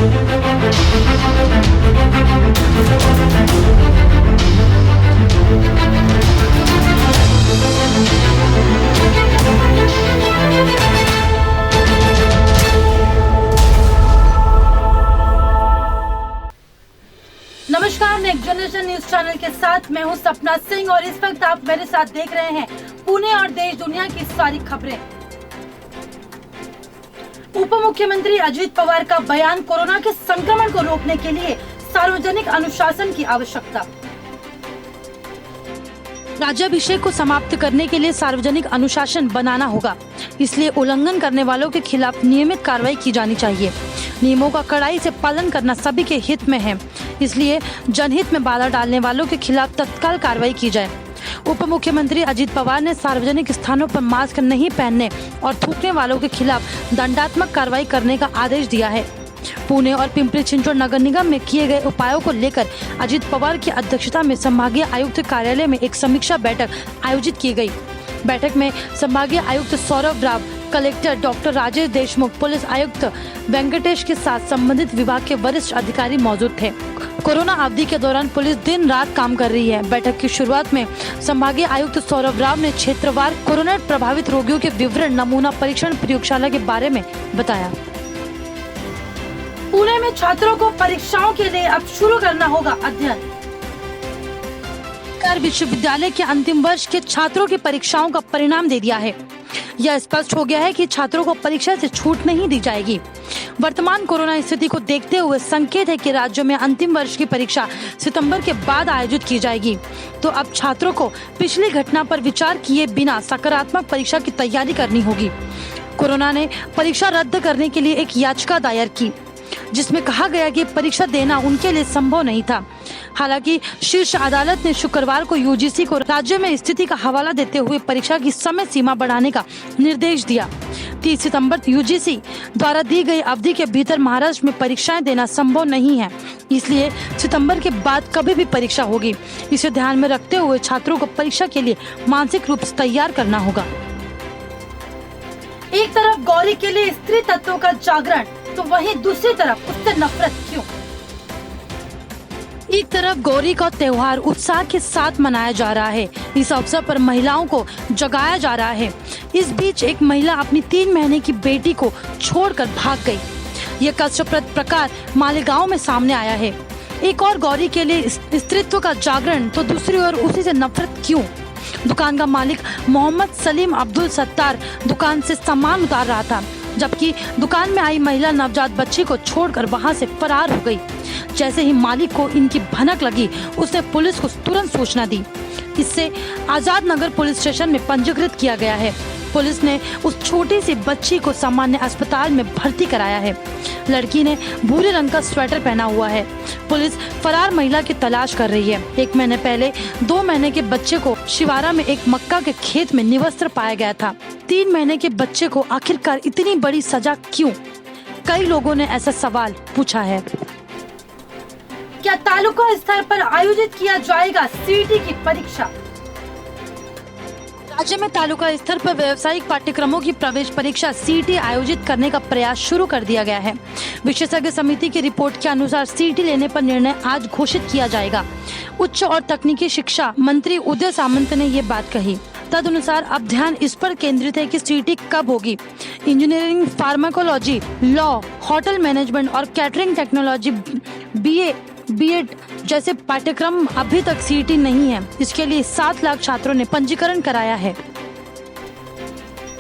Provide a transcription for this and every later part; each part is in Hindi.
नमस्कार, नेक्स्ट जनरेशन न्यूज चैनल के साथ मैं हूं सपना सिंह और इस वक्त आप मेरे साथ देख रहे हैं पुणे और देश दुनिया की सारी खबरें। उप मुख्यमंत्री अजित पवार का बयान, कोरोना के संक्रमण को रोकने के लिए सार्वजनिक अनुशासन की आवश्यकता। राज्याभिषेक को समाप्त करने के लिए सार्वजनिक अनुशासन बनाना होगा, इसलिए उल्लंघन करने वालों के खिलाफ नियमित कार्रवाई की जानी चाहिए। नियमों का कड़ाई से पालन करना सभी के हित में है, इसलिए जनहित में बाधा डालने वालों के खिलाफ तत्काल कार्रवाई की जाए। उप मुख्यमंत्री अजित पवार ने सार्वजनिक स्थानों पर मास्क नहीं पहनने और थूकने वालों के खिलाफ दंडात्मक कार्रवाई करने का आदेश दिया है। पुणे और पिंपरी चिंचवड नगर निगम में किए गए उपायों को लेकर अजित पवार की अध्यक्षता में संभागीय आयुक्त कार्यालय में एक समीक्षा बैठक आयोजित की गई। बैठक में संभागीय आयुक्त Saurabh Rao, collector doctor Rajesh Deshmukh, police आयुक्त वेंकटेश के साथ संबंधित विभाग के वरिष्ठ अधिकारी मौजूद थे। कोरोना अवधि के दौरान पुलिस दिन रात काम कर रही है। बैठक की शुरुआत में संभागीय आयुक्त सौरभ राव ने क्षेत्रवार कोरोना प्रभावित रोगियों के विवरण, नमूना परीक्षण प्रयोगशाला के बारे में बताया। पुणे में छात्रों को परीक्षाओं के लिए अब शुरू करना होगा अध्ययन। विश्वविद्यालय के अंतिम वर्ष के छात्रों की परीक्षाओं का परिणाम दे दिया है। यह स्पष्ट हो गया है कि छात्रों को परीक्षा से छूट नहीं दी जाएगी। वर्तमान कोरोना स्थिति को देखते हुए संकेत है कि राज्यों में अंतिम वर्ष की परीक्षा सितंबर के बाद आयोजित की जाएगी। तो अब छात्रों को पिछली घटना पर विचार किए बिना सकारात्मक परीक्षा की तैयारी करनी होगी। कोरोना ने परीक्षा रद्द करने के लिए एक याचिका दायर की, जिसमें कहा गया कि परीक्षा देना उनके लिए संभव नहीं था। हालांकि शीर्ष अदालत ने शुक्रवार को यूजीसी को राज्य में स्थिति का हवाला देते हुए परीक्षा की समय सीमा बढ़ाने का निर्देश दिया। 30 सितंबर यूजीसी द्वारा दी गई अवधि के भीतर महाराष्ट्र में परीक्षाएं देना संभव नहीं है, इसलिए सितंबर के बाद कभी भी परीक्षा होगी। इसे ध्यान में रखते हुए छात्रों को परीक्षा के लिए मानसिक रूप से तैयार करना होगा। एक तरफ गौरी के लिए स्त्री तत्वों का जागरण, तो वहीं दूसरी तरफ उससे नफरत क्यों? एक तरफ गौरी का त्योहार उत्साह के साथ मनाया जा रहा है। इस अवसर पर महिलाओं को जगाया जा रहा है। इस बीच एक महिला अपनी 3 महीने की बेटी को छोड़कर भाग गई। ये कष्टप्रद प्रकार मालेगांव में सामने आया है। एक और गौरी के लिए स्त्रीत्व का जागरण, तो दूसरी ओर उसी से नफरत क्यों? दुकान का मालिक मोहम्मद सलीम अब्दुल सत्तार दुकान से सामान उतार रहा था, जबकि दुकान में आई महिला नवजात बच्ची को छोड़कर वहां से फरार हो गई। जैसे ही मालिक को इनकी भनक लगी, उसने पुलिस को तुरंत सूचना दी। इससे आजाद नगर पुलिस स्टेशन में पंजीकृत किया गया है। पुलिस ने उस छोटी सी बच्ची को सामान्य अस्पताल में भर्ती कराया है। लड़की ने भूरे रंग का स्वेटर पहना हुआ है। पुलिस फरार महिला की तलाश कर रही है। 1 महीने पहले 2 महीने के बच्चे को शिवारा में एक मक्का के खेत में निवस्त्र पाया गया था। 3 महीने के बच्चे को आखिरकार इतनी बड़ी सजा क्यों? कई लोगों ने ऐसा सवाल पूछा है। क्या तालुका स्तर पर आयोजित किया जाएगा सीईटी की परीक्षा? राज्य में तालुका स्तर पर व्यावसायिक पाठ्यक्रमों की प्रवेश परीक्षा सीईटी आयोजित करने का प्रयास शुरू कर दिया गया है। विशेषज्ञ समिति की रिपोर्ट के अनुसार सीईटी लेने पर निर्णय आज घोषित किया जाएगा। उच्च और तकनीकी शिक्षा मंत्री उदय सामंत ने ये बात कही। तदनुसार अब ध्यान इस पर केंद्रित है कि सीईटी कब होगी। Engineering, pharmacology, law, hotel management और कैटरिंग टेक्नोलॉजी, बीए, बीएड जैसे पाठ्यक्रम अभी तक सीईटी नहीं है। इसके लिए 7 लाख छात्रों ने पंजीकरण कराया है।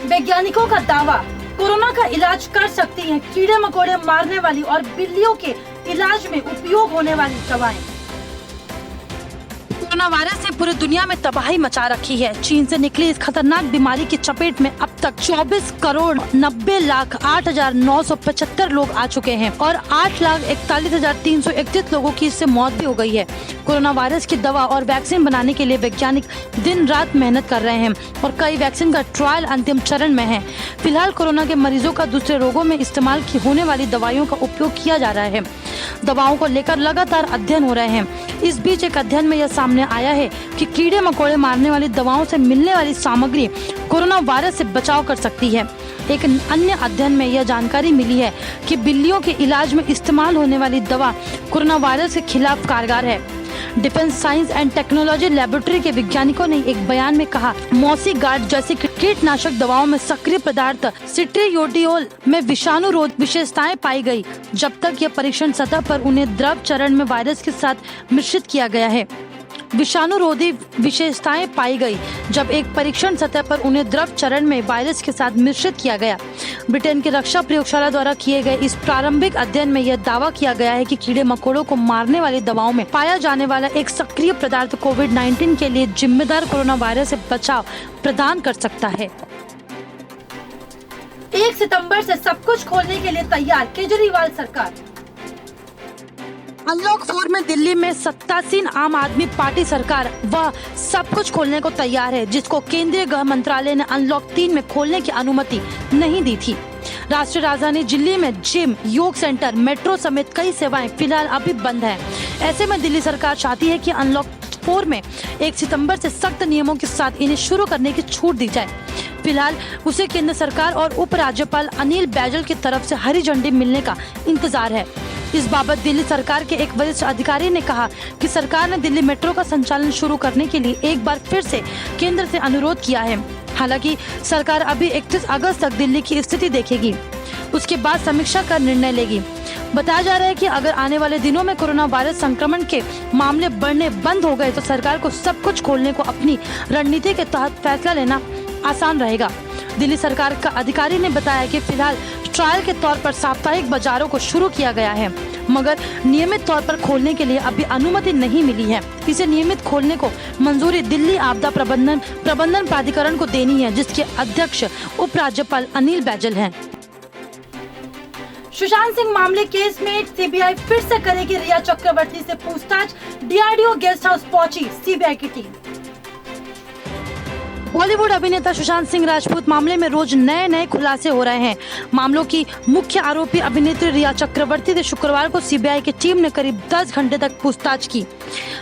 वैज्ञानिकों का दावा, कोरोना का इलाज कर सकती हैं कीड़े मकोड़े मारने वाली और बिल्लियों के इलाज में उपयोग होने वाली दवाएं। कोरोना वायरस ने पूरी दुनिया में तबाही मचा रखी है। चीन से निकली इस खतरनाक बीमारी की चपेट में अब तक 24,90,08,975 लोग आ चुके हैं और 8,41,331 लोगों की इससे मौत भी हो गई है। कोरोना वायरस की दवा और वैक्सीन बनाने के लिए वैज्ञानिक दिन रात मेहनत कर रहे हैं और कई वैक्सीन का ट्रायल अंतिम चरण में है। फिलहाल कोरोना के मरीजों का दूसरे रोगों में इस्तेमाल की होने वाली दवाइयों का उपयोग किया जा रहा है। दवाओं को लेकर लगातार अध्ययन हो रहे हैं। इस बीच एक अध्ययन में यह सामने आया है कि कीड़े मकोड़े मारने वाली दवाओं से मिलने वाली सामग्री कोरोना वायरस से बचाव कर सकती है। एक अन्य अध्ययन में यह जानकारी मिली है कि बिल्लियों के इलाज में इस्तेमाल होने वाली दवा कोरोना वायरस के खिलाफ कारगर है। Defence science and technology laboratory के वैज्ञानिकों ने एक बयान में कहा, मौसी गार्ड जैसी कीटनाशक दवाओं में सक्रिय पदार्थ सिट्रियोडियोल में विषाणु रोध विशेषताएं पाई गई, जब तक यह परीक्षण सतह पर उन्हें द्रव चरण में वायरस के साथ मिश्रित किया गया है। विषाणु रोधी विशेषताएं पाई गई जब एक परीक्षण सतह पर उन्हें द्रव चरण में वायरस के साथ मिश्रित किया गया। ब्रिटेन की रक्षा प्रयोगशाला द्वारा किए गए इस प्रारंभिक अध्ययन में यह दावा किया गया है कि कीड़े मकोड़ों को मारने वाली दवाओं में पाया जाने वाला एक सक्रिय पदार्थ कोविड-19 के लिए जिम्मेदार कोरोना वायरस से बचाव प्रदान कर सकता है। 1 सितंबर से सब कुछ खोलने के लिए तैयार केजरीवाल सरकार। अनलॉक 4 में दिल्ली में सत्तासीन आम आदमी पार्टी सरकार वह सब कुछ खोलने को तैयार है, जिसको केंद्रीय गृह मंत्रालय ने अनलॉक 3 में खोलने की अनुमति नहीं दी थी। राष्ट्रीय राजधानी दिल्ली में जिम, योग सेंटर, मेट्रो समेत कई सेवाएं फिलहाल अभी बंद हैं। ऐसे में दिल्ली सरकार चाहती है कि अनलॉक 4 में 1 सितंबर से सख्त नियमों के साथ इन्हें शुरू करने की छूट दी जाए। फिलहाल उसे केंद्र सरकार और उपराज्यपाल अनिल बैजल की तरफ से हरी झंडी मिलने का इंतजार है। इस बाबत दिल्ली सरकार के एक वरिष्ठ अधिकारी ने कहा कि सरकार ने दिल्ली मेट्रो का संचालन शुरू करने के लिए एक बार फिर से केंद्र से अनुरोध किया है। हालांकि सरकार अभी 31 अगस्त तक दिल्ली की स्थिति देखेगी, उसके बाद समीक्षा कर निर्णय लेगी। बताया जा रहा है कि अगर आने वाले दिनों में कोरोना वायरस संक्रमण के मामले बढ़ने बंद हो गए तो सरकार को सब कुछ खोलने को अपनी रणनीति के तहत फैसला लेना आसान रहेगा। दिल्ली सरकार का अधिकारी ने बताया कि फिलहाल ट्रायल के तौर पर साप्ताहिक बाजारों को शुरू किया गया है, मगर नियमित तौर पर खोलने के लिए अभी अनुमति नहीं मिली है। इसे नियमित खोलने को मंजूरी दिल्ली आपदा प्रबंधन प्राधिकरण को देनी है, जिसके अध्यक्ष उपराज्यपाल अनिल बैजल हैं। सुशांत सिंह मामले केस में सीबीआई फिर से करेगी रिया चक्रवर्ती से पूछताछ। डीआरडीओ गेस्ट हाउस पहुंची सीबीआई की टीम। बॉलीवुड अभिनेता सुशांत सिंह राजपूत मामले में रोज नए खुलासे हो रहे हैं। मामलों की मुख्य आरोपी अभिनेत्री रिया चक्रवर्ती से शुक्रवार को सीबीआई की टीम ने करीब 10 घंटे तक पूछताछ की।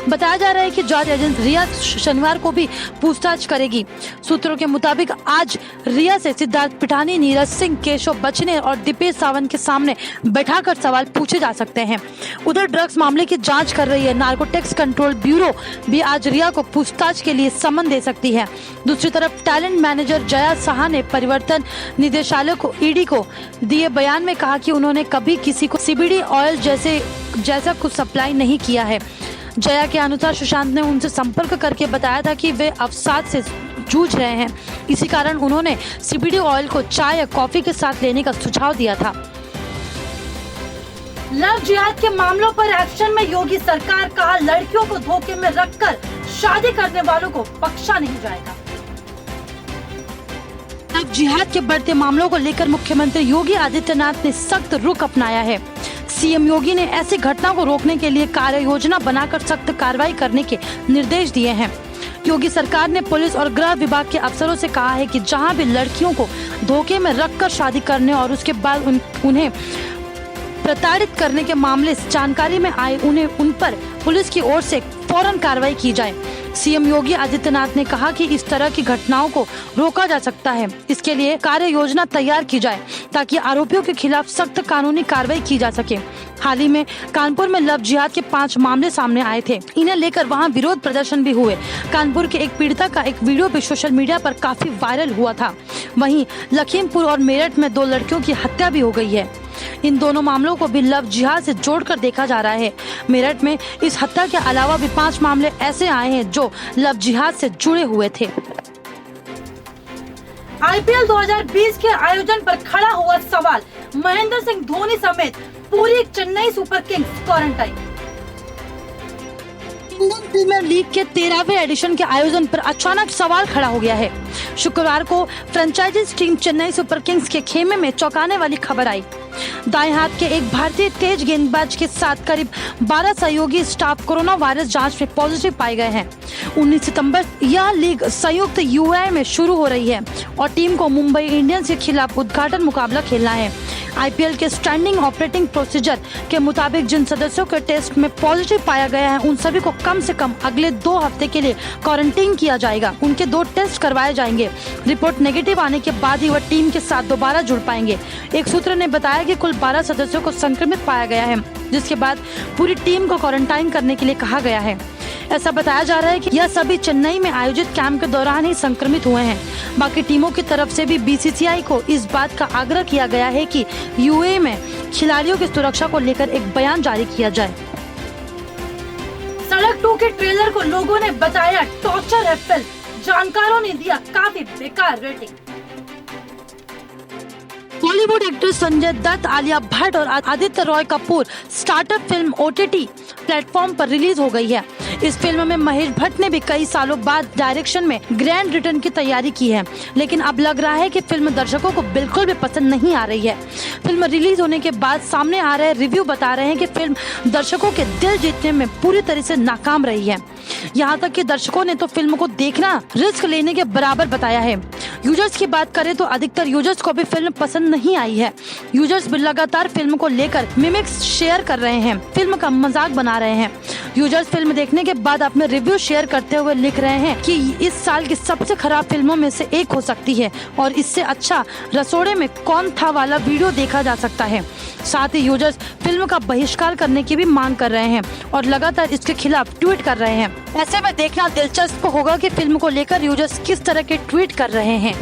बताया जा रहा है कि जांच एजेंसी रिया शनिवार को भी पूछताछ करेगी। सूत्रों के मुताबिक आज रिया से सिद्धार्थ पिठानी, नीरज सिंह, केशव बचने और दीपेश सावंत के सामने बैठाकर सवाल पूछे जा सकते हैं। उधर ड्रग्स मामले की जाँच कर रही है नार्कोटिक्स कंट्रोल ब्यूरो भी आज रिया को पूछताछ के लिए समन दे सकती है। दूसरी तरफ टैलेंट मैनेजर जया साहा ने परिवर्तन निदेशालय को ईडी को दिए बयान में कहा कि उन्होंने कभी किसी को सीबीडी ऑयल जैसा कुछ सप्लाई नहीं किया है। जया के अनुसार सुशांत ने उनसे संपर्क करके बताया था कि वे अवसाद से जूझ रहे हैं, इसी कारण उन्होंने सीबीडी ऑयल को चाय या कॉफी के साथ लेने का सुझाव दिया था। लव जिहाद के मामलों पर एक्शन में योगी सरकार, कहा लड़कियों को धोखे में रखकर शादी करने वालों को बख्शा नहीं जाएगा। लव जिहाद के बढ़ते मामलों को लेकर मुख्यमंत्री योगी आदित्यनाथ ने सख्त रुख अपनाया है। सीएम योगी ने ऐसी घटना को रोकने के लिए कार्य योजना बनाकर सख्त कार्रवाई करने के निर्देश दिए हैं। योगी सरकार ने पुलिस और गृह विभाग के अफसरों से कहा है कि जहां भी लड़कियों को धोखे में रखकर शादी करने और उसके बाद उन्हें प्रताड़ित करने के मामले जानकारी में आए, उन पर पुलिस की ओर से फौरन कार्रवाई की जाए। सीएम योगी आदित्यनाथ ने कहा कि इस तरह की घटनाओं को रोका जा सकता है। इसके लिए कार्य योजना तैयार की जाए ताकि आरोपियों के खिलाफ सख्त कानूनी कार्रवाई की जा सके। हाल ही में कानपुर में लव जिहाद के 5 मामले सामने आए थे। इन्हें लेकर वहां विरोध प्रदर्शन भी हुए। कानपुर के एक पीड़िता का एक वीडियो भी सोशल मीडिया पर काफी वायरल हुआ था। वहीं लखीमपुर और मेरठ में 2 लड़कियों की हत्या भी हो गई है। इन दोनों मामलों को भी लव जिहाद से जोड़कर देखा जा रहा है। मेरठ में इस हत्या के अलावा भी 5 मामले ऐसे आए हैं जो लव जिहाद से जुड़े हुए थे। आईपीएल 2020 के आयोजन पर खड़ा हुआ सवाल, महेंद्र सिंह धोनी समेत पूरी Chennai Super Kings quarantine. Indian Premier League के 13वें एडिशन के आयोजन पर अचानक सवाल खड़ा हो गया है। शुक्रवार को franchises team Chennai Super Kings के खेमे में चौंकाने वाली खबर आई। दाएं हाथ के एक भारतीय तेज गेंदबाज के साथ करीब 12 सहयोगी स्टाफ कोरोना वायरस जांच में पॉजिटिव पाए गए हैं। 19 सितंबर यह लीग संयुक्त यूएई में शुरू हो रही है और टीम को मुंबई इंडियंस के खिलाफ उद्घाटन मुकाबला खेलना है। आईपीएल के स्टैंडिंग ऑपरेटिंग प्रोसीजर के मुताबिक जिन सदस्यों के टेस्ट में पॉजिटिव पाया गया है उन सभी को कम से कम अगले 2 हफ्ते के लिए क्वारंटीन किया जाएगा। उनके 2 टेस्ट करवाए जाएंगे। रिपोर्ट नेगेटिव आने के बाद ही वह टीम के साथ दोबारा जुड़ पाएंगे। एक सूत्र ने बताया कि कुल 12 सदस्यों को संक्रमित पाया गया है, जिसके बाद पूरी टीम को क्वारंटाइन करने के लिए कहा गया है। ऐसा बताया जा रहा है कि यह सभी चेन्नई में आयोजित कैंप के दौरान ही संक्रमित हुए हैं। बाकी टीमों की तरफ से भी बीसीसीआई को इस बात का आग्रह किया गया है कि यूएई में खिलाड़ियों की सुरक्षा को लेकर एक बयान जारी किया जाए। सड़क 2 के ट्रेलर को लोगों ने बताया टॉर्चर है फिल्म, जानकारों ने दिया काफी बेकार रेटिंग। बॉलीवुड एक्टर संजय दत्त, आलिया भट्ट और Aditya Roy Kapoor startup film OTT platform पर रिलीज हो गई है। इस फिल्म में महेश भट्ट ने भी कई सालों बाद डायरेक्शन में ग्रैंड रिटर्न की तैयारी की है, लेकिन अब लग रहा है कि फिल्म दर्शकों को बिल्कुल भी पसंद नहीं आ रही है। फिल्म रिलीज होने के बाद सामने आ रहे रिव्यू बता रहे हैं कि फिल्म दर्शकों के दिल जीतने में पूरी तरह से नाकाम रही है। यहाँ तक कि दर्शकों ने तो फिल्म को देखना रिस्क लेने के बराबर बताया है। यूजर्स की बात करें तो अधिकतर यूजर्स को भी फिल्म पसंद नहीं आई है। यूजर्स भी लगातार फिल्म को लेकर मिमिक्स शेयर कर रहे हैं, फिल्म का मजाक बना रहे हैं। यूजर्स फिल्म देखने के बाद अपने रिव्यू शेयर करते हुए लिख रहे हैं कि इस साल की सबसे खराब फिल्मों में से एक हो सकती है और इससे अच्छा रसोड़े में कौन था वाला वीडियो देखा जा सकता है। साथ ही यूजर्स फिल्म का बहिष्कार करने की भी मांग कर रहे हैं और लगातार इसके खिलाफ ट्वीट कर रहे हैं। ऐसे में देखना दिलचस्प होगा कि फिल्म को लेकर यूजर्स किस तरह के ट्वीट कर रहे हैं।